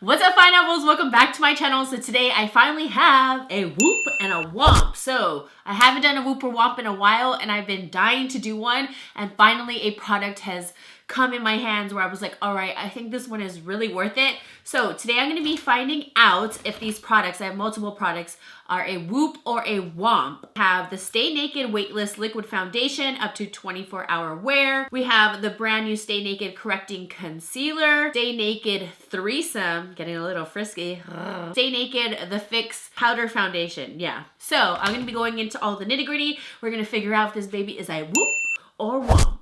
What's up, Fine Apples? Welcome back to my channel. So today I finally have a WOOP and a WOMP. So I haven't done a WOOP or WOMP in a while and I've been dying to do one, and finally a product has come in my hands where I was like, all right, I think this one is really worth it. So today I'm going to be finding out if these products, I have multiple products, are a WOOP or a WOMP. I have the Stay Naked Weightless Liquid Foundation up to 24-hour wear. We have the brand new Stay Naked Correcting Concealer, Stay Naked Threesome, getting a little frisky, Stay Naked The Fix Powder Foundation. Yeah, so I'm going to be going into all the nitty gritty. We're going to figure out if this baby is a WOOP or WOMP.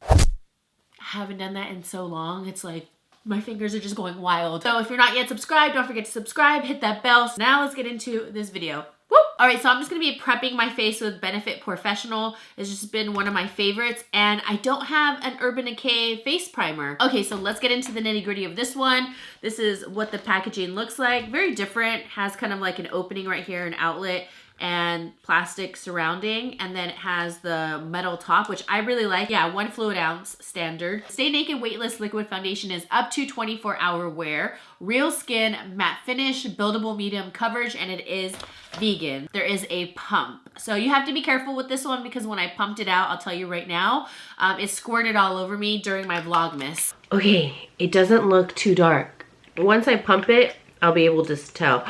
I haven't done that in so long. It's like my fingers are just going wild. So if you're not yet subscribed, don't forget to subscribe, hit that bell. So now let's get into this video. Woo! All right, so I'm just gonna be prepping my face with Benefit Professional. It's just been one of my favorites, and I don't have an Urban Decay face primer. Okay, so let's get into the nitty gritty of this one. This is what the packaging looks like. Very different, has kind of like an opening right here, an outlet, and plastic surrounding, and then it has the metal top, which I really like. Yeah, 1 fluid ounce standard. Stay Naked Weightless Liquid Foundation is up to 24-hour wear, real skin, matte finish, buildable medium coverage, and it is vegan. There is a pump, so you have to be careful with this one because when I pumped it out, I'll tell you right now, it squirted all over me during my Vlogmas. Okay, it doesn't look too dark. Once I pump it, I'll be able to tell.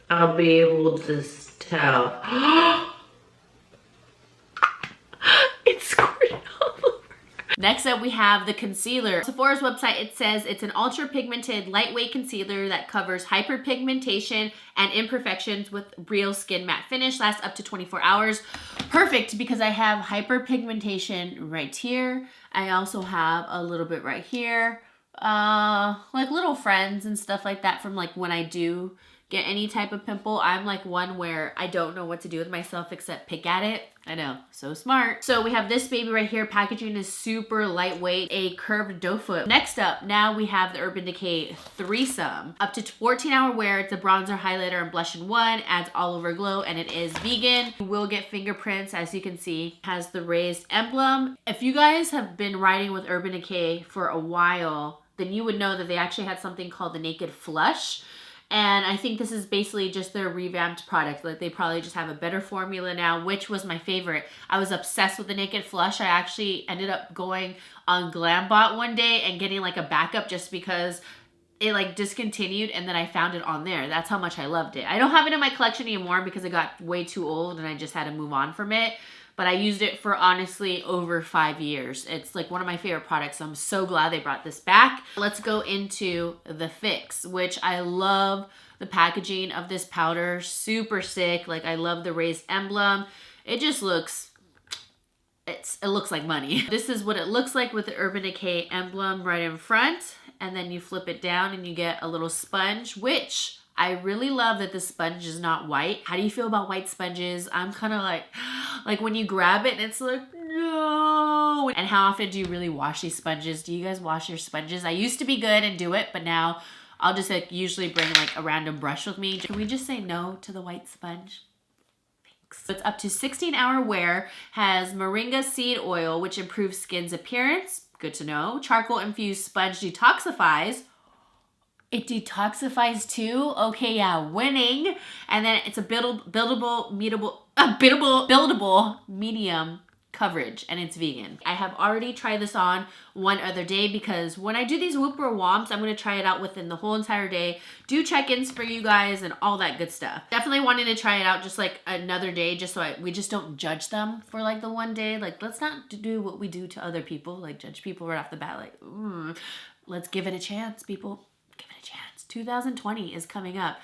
I'll be able to tell. It's squirted all over. Next up, we have the concealer. Sephora's website, it says it's an ultra pigmented, lightweight concealer that covers hyperpigmentation and imperfections with real skin matte finish. Lasts up to 24 hours. Perfect, because I have hyperpigmentation right here. I also have a little bit right here. Like little friends and stuff like that from like when I do get any type of pimple. I'm like one where I don't know what to do with myself except pick at it. I know, so smart. So we have this baby right here. Packaging is super lightweight, a curved doe foot. Next up, now we have the Urban Decay Threesome. Up to 14-hour wear. It's a bronzer, highlighter, and blush in one. Adds all over glow, and it is vegan. You will get fingerprints, as you can see. Has the raised emblem. If you guys have been riding with Urban Decay for a while, then you would know that they actually had something called the Naked Flush. And I think this is basically just their revamped product. Like they probably just have a better formula now, which was my favorite. I was obsessed with the Naked Flush. I actually ended up going on GlamBot one day and getting like a backup just because it like discontinued, and then I found it on there. That's how much I loved it. I don't have it in my collection anymore because it got way too old and I just had to move on from it. But I used it for honestly over 5 years. It's like one of my favorite products. So I'm so glad they brought this back. Let's go into the Fix, which I love the packaging of this powder. Super sick. Like I love the raised emblem. It just looks, it looks like money. This is what it looks like with the Urban Decay emblem right in front. And then you flip it down and you get a little sponge, which I really love that the sponge is not white. How do you feel about white sponges? I'm kind of like when you grab it and it's like, no. And how often do you really wash these sponges? Do you guys wash your sponges? I used to be good and do it, but now I'll just like usually bring like a random brush with me. Can we just say no to the white sponge? Thanks. It's up to 16-hour wear, has moringa seed oil, which improves skin's appearance. Good to know. Charcoal infused sponge detoxifies. It detoxifies too. Okay, yeah, winning. And then it's a buildable medium coverage, and it's vegan. I have already tried this on one other day because when I do these WOOP or WOMPs, I'm going to try it out within the whole entire day. Do check-ins for you guys and all that good stuff. Definitely wanting to try it out just like another day, just so we just don't judge them for like the one day. Like, let's not do what we do to other people, like judge people right off the bat. Like, let's give it a chance, people. Give it a chance. 2020 is coming up.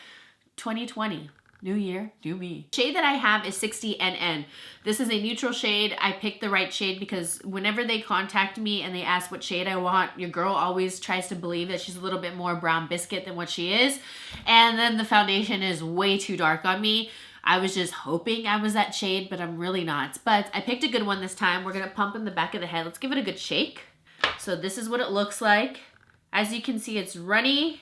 2020. New year, new me. Shade that I have is 60NN. This is a neutral shade. I picked the right shade because whenever they contact me and they ask what shade I want, your girl always tries to believe that she's a little bit more brown biscuit than what she is. And then the foundation is way too dark on me. I was just hoping I was that shade, but I'm really not. But I picked a good one this time. We're gonna pump in the back of the head. Let's give it a good shake. So this is what it looks like. As you can see, it's runny,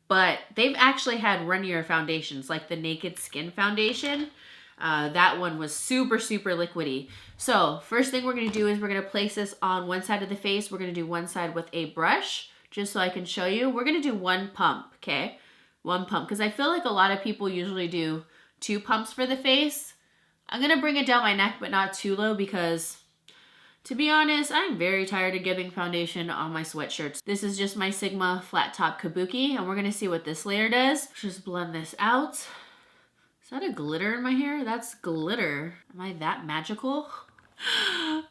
but they've actually had runnier foundations, like the Naked Skin Foundation. That one was super, super liquidy. So first thing we're gonna do is we're gonna place this on one side of the face. We're gonna do one side with a brush just so I can show you. We're going to do one pump, okay? One pump, because I feel like a lot of people usually do 2 pumps for the face. I'm going to bring it down my neck, but not too low because, to be honest, I'm very tired of getting foundation on my sweatshirts. This is just my Sigma flat top kabuki, and we're going to see what this layer does. Just blend this out. Is that a glitter in my hair? That's glitter. Am I that magical?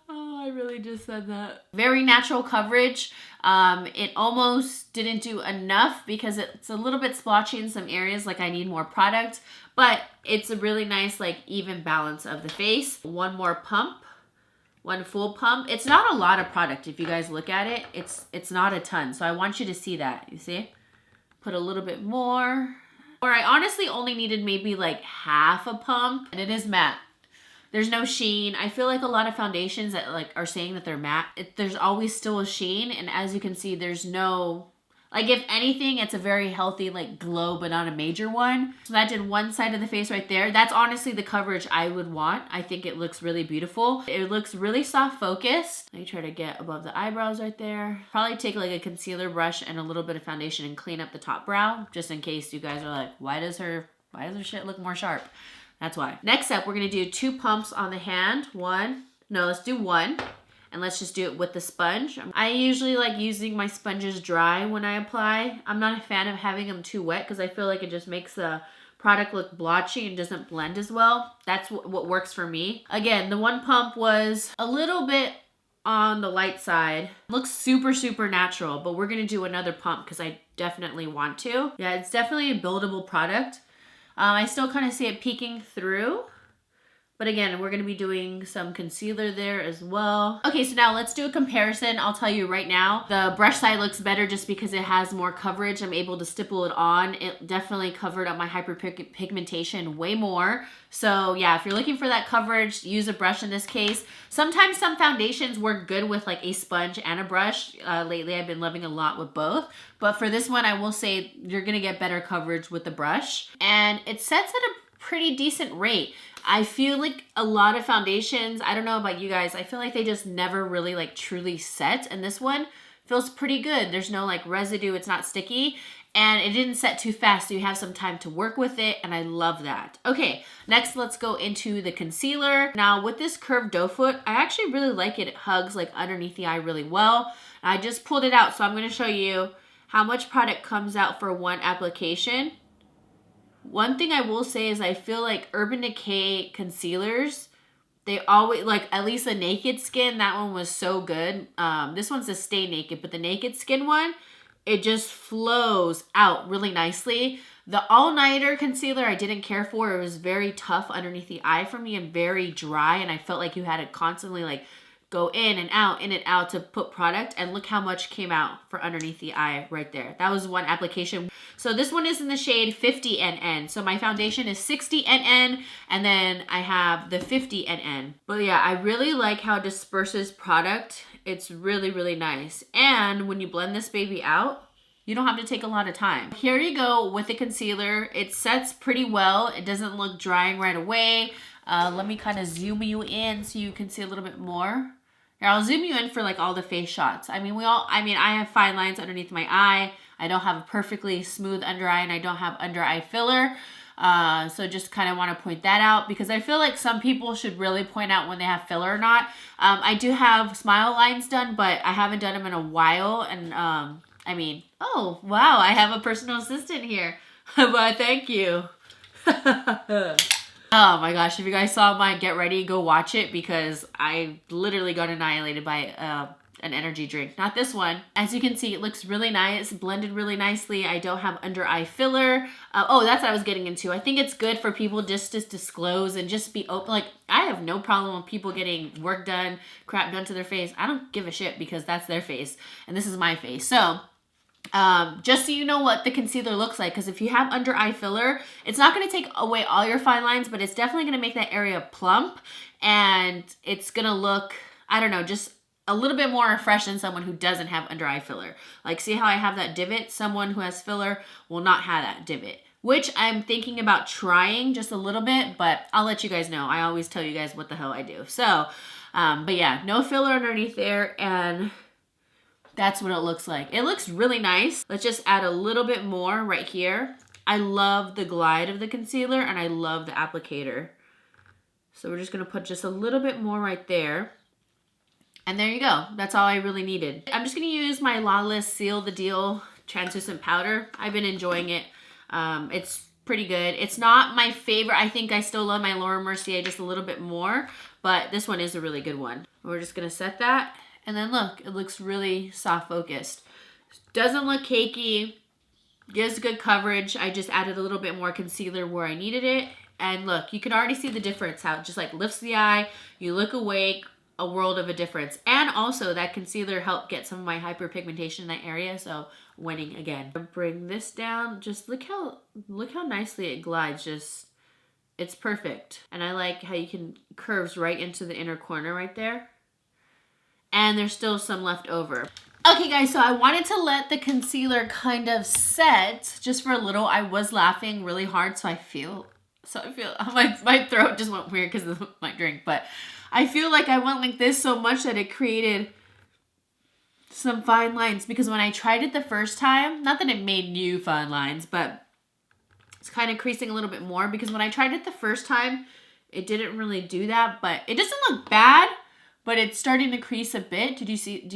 Oh, I really just said that. Very natural coverage. It almost didn't do enough because it's a little bit splotchy in some areas, like I need more product, but it's a really nice, like, even balance of the face. One more pump. One full pump. It's not a lot of product. If you guys look at it, it's not a ton. So I want you to see that. You see? Put a little bit more. Or I honestly only needed maybe like half a pump, and it is matte. There's no sheen. I feel like a lot of foundations that like are saying that they're matte, there's always still a sheen, and as you can see, there's no, like, if anything, it's a very healthy like glow, but not a major one. So that did one side of the face right there. That's honestly the coverage I would want. I think it looks really beautiful. It looks really soft focused. Let me try to get above the eyebrows right there. Probably take like a concealer brush and a little bit of foundation and clean up the top brow, just in case you guys are like, why does her shit look more sharp? That's why. Next up, we're gonna do 2 pumps on the hand. Let's do 1. And let's just do it with the sponge. I usually like using my sponges dry when I apply. I'm not a fan of having them too wet because I feel like it just makes the product look blotchy and doesn't blend as well. That's what works for me. Again, the 1 pump was a little bit on the light side. Looks super, super natural, but we're gonna do another pump because I definitely want to. Yeah, it's definitely a buildable product. I still kind of see it peeking through. But again, we're going to be doing some concealer there as well. Okay, so now let's do a comparison. I'll tell you right now, the brush side looks better just because it has more coverage. I'm able to stipple it on. It definitely covered up my hyperpigmentation way more. So yeah, if you're looking for that coverage, use a brush in this case. Sometimes some foundations work good with like a sponge and a brush. Lately, I've been loving a lot with both. But for this one, I will say you're going to get better coverage with the brush. And it sets at a pretty decent rate. I feel like a lot of foundations, I don't know about you guys, I feel like they just never really like truly set. And this one feels pretty good. There's no like residue, it's not sticky. And it didn't set too fast, so you have some time to work with it, and I love that. Okay, next let's go into the concealer. Now with this curved doe foot, I actually really like it. It hugs like underneath the eye really well. I just pulled it out, so I'm gonna show you how much product comes out for one application. One thing I will say is I feel like Urban Decay concealers, they always, like at least the Naked Skin, that one was so good. This one's a Stay Naked, but the Naked Skin one, it just flows out really nicely. The All Nighter concealer I didn't care for. It was very tough underneath the eye for me and very dry, and I felt like you had to constantly like go in and out to put product, and look how much came out for underneath the eye right there. That was one application. So this one is in the shade 50 NN. So my foundation is 60 NN, and then I have the 50 NN. But yeah, I really like how it disperses product. It's really, really nice. And when you blend this baby out, you don't have to take a lot of time. Here you go with the concealer. It sets pretty well. It doesn't look drying right away. Let me kind of zoom you in so you can see a little bit more. Here, I'll zoom you in for like all the face shots. I mean, I have fine lines underneath my eye. I don't have a perfectly smooth under eye, and I don't have under eye filler. So just kind of want to point that out because I feel like some people should really point out when they have filler or not. I do have smile lines done, but I haven't done them in a while. And I mean, oh, wow, I have a personal assistant here. Well, thank you. Oh my gosh, if you guys saw my Get Ready, go watch it because I literally got annihilated by an energy drink. Not this one. As you can see, it looks really nice, blended really nicely. I don't have under eye filler. Oh, that's what I was getting into. I think it's good for people just to disclose and just be open. Like, I have no problem with people getting work done, crap done to their face. I don't give a shit because that's their face and this is my face. So just so you know what the concealer looks like, because if you have under eye filler, it's not going to take away all your fine lines, but it's definitely going to make that area plump, and it's going to look, I don't know, just a little bit more fresh than someone who doesn't have under eye filler. Like, see how I have that divot? Someone who has filler will not have that divot, which I'm thinking about trying just a little bit, but I'll let you guys know. I always tell you guys what the hell I do. So, but yeah, no filler underneath there, and That's what it looks like. It looks really nice. Let's just add a little bit more right here. I love the glide of the concealer and I love the applicator. So we're just gonna put just a little bit more right there. And there you go. That's all I really needed. I'm just gonna use my Lawless Seal the Deal translucent powder. I've been enjoying it. It's pretty good. It's not my favorite. I think I still love my Laura Mercier just a little bit more, but this one is a really good one. We're just gonna set that. And then look, it looks really soft focused. Doesn't look cakey, gives good coverage. I just added a little bit more concealer where I needed it. And look, you can already see the difference, how it just like lifts the eye, you look awake, a world of a difference. And also that concealer helped get some of my hyperpigmentation in that area, so winning again. Bring this down, just look how nicely it glides, just, it's perfect. And I like how you can curves right into the inner corner right there. And there's still some left over. Okay guys, so I wanted to let the concealer kind of set just for a little. I was laughing really hard, so I feel my throat just went weird because of my drink, but I feel like I went like this so much that it created some fine lines, because when I tried it the first time, not that it made new fine lines, but it's kind of creasing a little bit more, because when I tried it the first time, it didn't really do that, but it doesn't look bad. But it's starting to crease a bit. Do you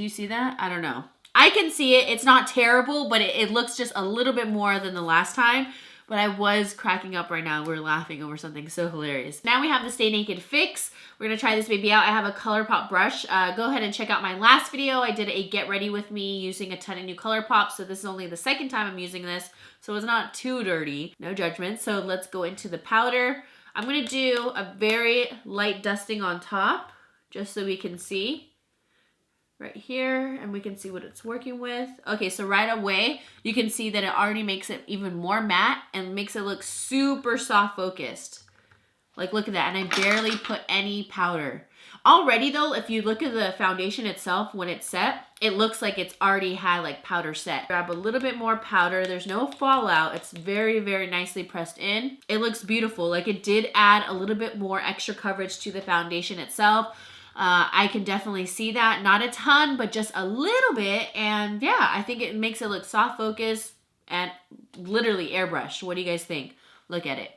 see that? I don't know. I can see it. It's not terrible, but it looks just a little bit more than the last time. But I was cracking up right now. We're laughing over something so hilarious. Now we have the Stay Naked Fix. We're gonna try this baby out. I have a ColourPop brush. Go ahead and check out my last video. I did a get ready with me using a ton of new ColourPop. So this is only the second time I'm using this. So it's not too dirty. No judgment. So let's go into the powder. I'm gonna do a very light dusting on top, just so we can see right here and we can see what it's working with. Okay, so right away, you can see that it already makes it even more matte and makes it look super soft focused. Like, look at that, and I barely put any powder. Already though, if you look at the foundation itself, when it's set, it looks like it's already had like powder set. Grab a little bit more powder. There's no fallout. It's very, very nicely pressed in. It looks beautiful. Like, it did add a little bit more extra coverage to the foundation itself. I can definitely see that. Not a ton, but just a little bit. And yeah, I think it makes it look soft focus and literally airbrush. What do you guys think? Look at it.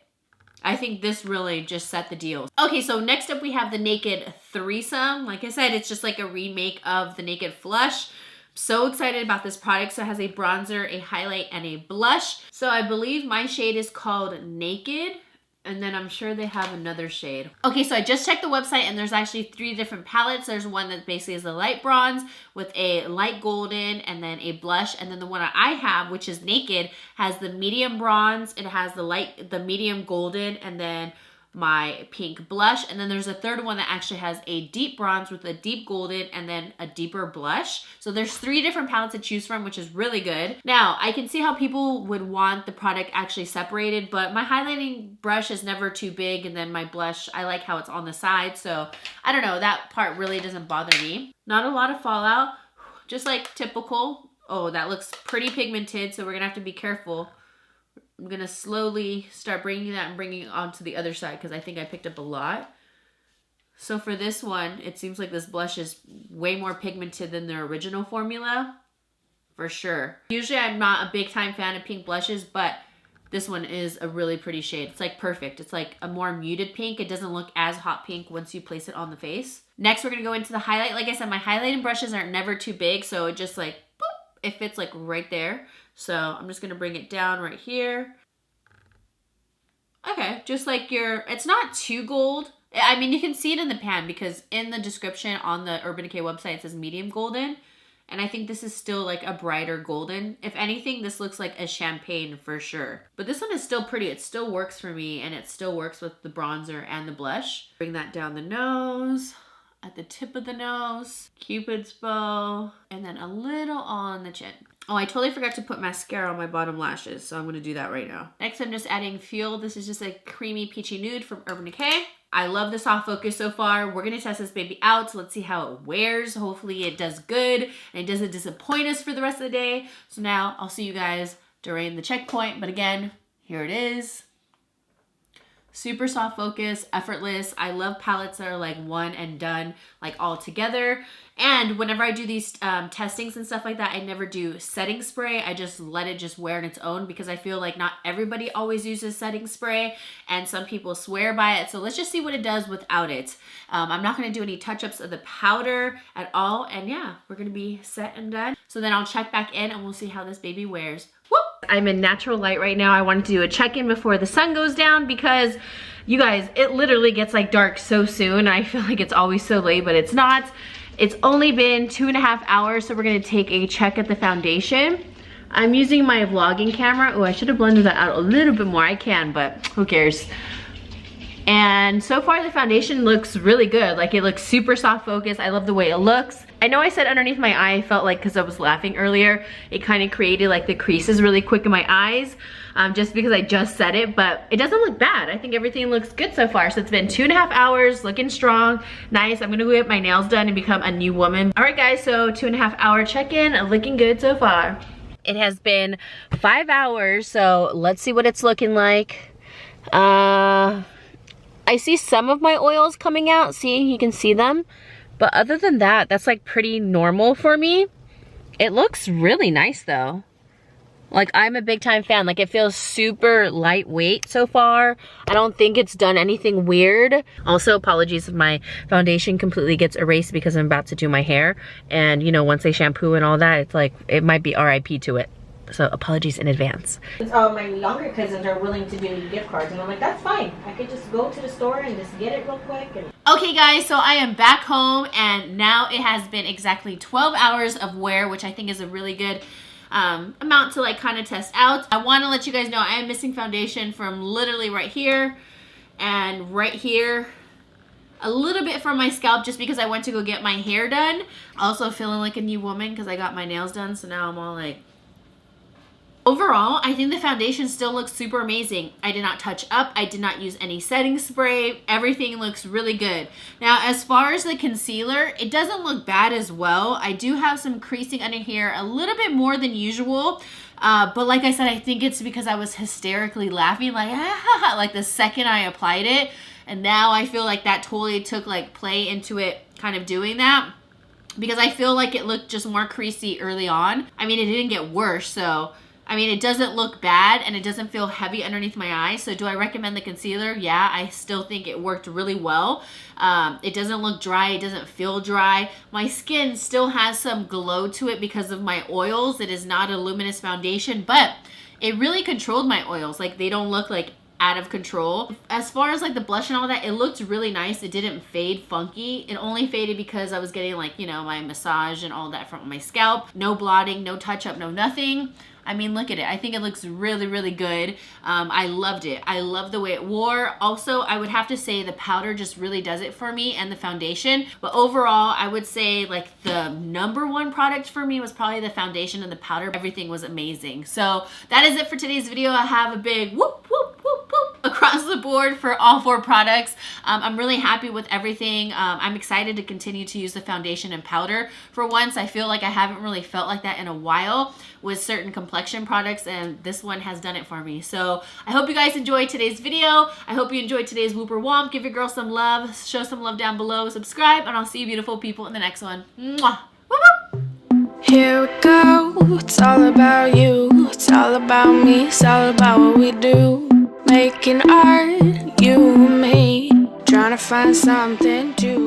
I think this really just set the deal. Okay, so next up we have the Naked Threesome. Like I said, it's just like a remake of the Naked Flush. So excited about this product. So it has a bronzer, a highlight, and a blush. So I believe my shade is called Naked. And then I'm sure they have another shade. Okay, so I just checked the website and there's actually 3 different palettes. There's one that basically is the light bronze with a light golden and then a blush. And then the one I have, which is Naked, has the medium bronze. It has the medium golden, and then my pink blush. And then there's a third one that actually has a deep bronze with a deep golden and then a deeper blush. So there's 3 different palettes to choose from, which is really good. Now, I can see how people would want the product actually separated, but my highlighting brush is never too big, and then my blush, I like how it's on the side. So I don't know, that part really doesn't bother me. Not a lot of fallout, just like typical. Oh, that looks pretty pigmented, so we're gonna have to be careful. I'm gonna slowly start bringing that and bringing it onto the other side, because I think I picked up a lot. So for this one, it seems like this blush is way more pigmented than the original formula, for sure. Usually I'm not a big time fan of pink blushes, but this one is a really pretty shade. It's like perfect. It's like a more muted pink. It doesn't look as hot pink once you place it on the face. Next, we're gonna go into the highlight. Like I said, my highlighting brushes are never too big, so it just like, boop, it fits like right there. So I'm just gonna bring it down right here. Okay, just like it's not too gold. I mean, you can see it in the pan because in the description on the Urban Decay website, it says medium golden. And I think this is still like a brighter golden. If anything, this looks like a champagne for sure. But this one is still pretty. It still works for me, and it still works with the bronzer and the blush. Bring that down the nose, at the tip of the nose, Cupid's bow, and then a little on the chin. Oh, I totally forgot to put mascara on my bottom lashes, so I'm going to do that right now. Next, I'm just adding Fuel. This is just a creamy peachy nude from Urban Decay. I love the soft focus so far. We're going to test this baby out, so let's see how it wears. Hopefully it does good and it doesn't disappoint us for the rest of the day. So now I'll see you guys during the checkpoint. But again, here it is. Super soft focus, effortless. I love palettes that are like one and done, like all together. And whenever I do these testings and stuff like that, I never do setting spray. I just let it just wear on its own because I feel like not everybody always uses setting spray and some people swear by it. So let's just see what it does without it. I'm not going to do any touch-ups of the powder at all. And yeah, we're going to be set and done. So then I'll check back in and we'll see how this baby wears. Whoop! I'm in natural light right now. I wanted to do a check-in before the sun goes down because you guys, it literally gets like dark so soon. I feel like it's always so late, but it's not. It's only been 2.5 hours, so we're gonna take a check at the foundation. I'm using my vlogging camera. Oh, I should have blended that out a little bit more. I can, but who cares? And so far the foundation looks really good. Like it looks super soft focus. I love the way it looks. I know I said underneath my eye, I felt like, because I was laughing earlier, it kind of created like the creases really quick in my eyes, just because I just said it, but it doesn't look bad. I think everything looks good so far. So it's been 2.5 hours, looking strong, nice. I'm gonna go get my nails done and become a new woman. All right guys, so 2.5 hour check-in, looking good so far. It has been 5 hours, so let's see what it's looking like. I see some of my oils coming out. See, you can see them. But other than that, that's like pretty normal for me. It looks really nice though. Like I'm a big time fan. Like it feels super lightweight so far. I don't think it's done anything weird. Also, apologies if my foundation completely gets erased because I'm about to do my hair. And you know, once I shampoo and all that, it's like, it might be RIP to it. So apologies in advance. My younger cousins are willing to do gift cards, and I'm like, that's fine. I could just go to the store and just get it real quick. And okay guys, so I am back home and now it has been exactly 12 hours of wear, which I think is a really good amount to like kind of test out. I want to let you guys know I am missing foundation from literally right here and right here. A little bit from my scalp just because I went to go get my hair done. Also feeling like a new woman because I got my nails done, so now I'm all like... Overall, I think the foundation still looks super amazing. I did not touch up. I did not use any setting spray. Everything looks really good. Now, as far as the concealer, it doesn't look bad as well. I do have some creasing under here, a little bit more than usual. But like I said, I think it's because I was hysterically laughing like the second I applied it. And now I feel like that totally took like play into it kind of doing that. Because I feel like it looked just more creasy early on. I mean, it didn't get worse, so... I mean, it doesn't look bad and it doesn't feel heavy underneath my eyes. So do I recommend the concealer? Yeah, I still think it worked really well. It doesn't look dry. It doesn't feel dry. My skin still has some glow to it because of my oils. It is not a luminous foundation, but it really controlled my oils. Like they don't look like out of control. As far as like the blush and all that, it looked really nice. It didn't fade funky. It only faded because I was getting like, you know, my massage and all that from my scalp. No blotting, no touch up, no nothing. I mean, look at it. I think it looks really, really good. I loved it. I love the way it wore. Also, I would have to say the powder just really does it for me and the foundation. But overall, I would say like the #1 product for me was probably the foundation and the powder. Everything was amazing. So that is it for today's video. I have a big whoop, whoop, whoop, whoop across the board for all 4 products. I'm really happy with everything. I'm excited to continue to use the foundation and powder. For once, I feel like I haven't really felt like that in a while with certain complexion products, and this one has done it for me. So I hope you guys enjoyed today's video. I hope you enjoyed today's Whoop or Womp. Give your girl some love, show some love down below, subscribe, and I'll see you beautiful people in the next one. Mwah! Whoop, whoop. Here we go, it's all about you, it's all about me, it's all about what we do. Making art, you and me, trying to find something to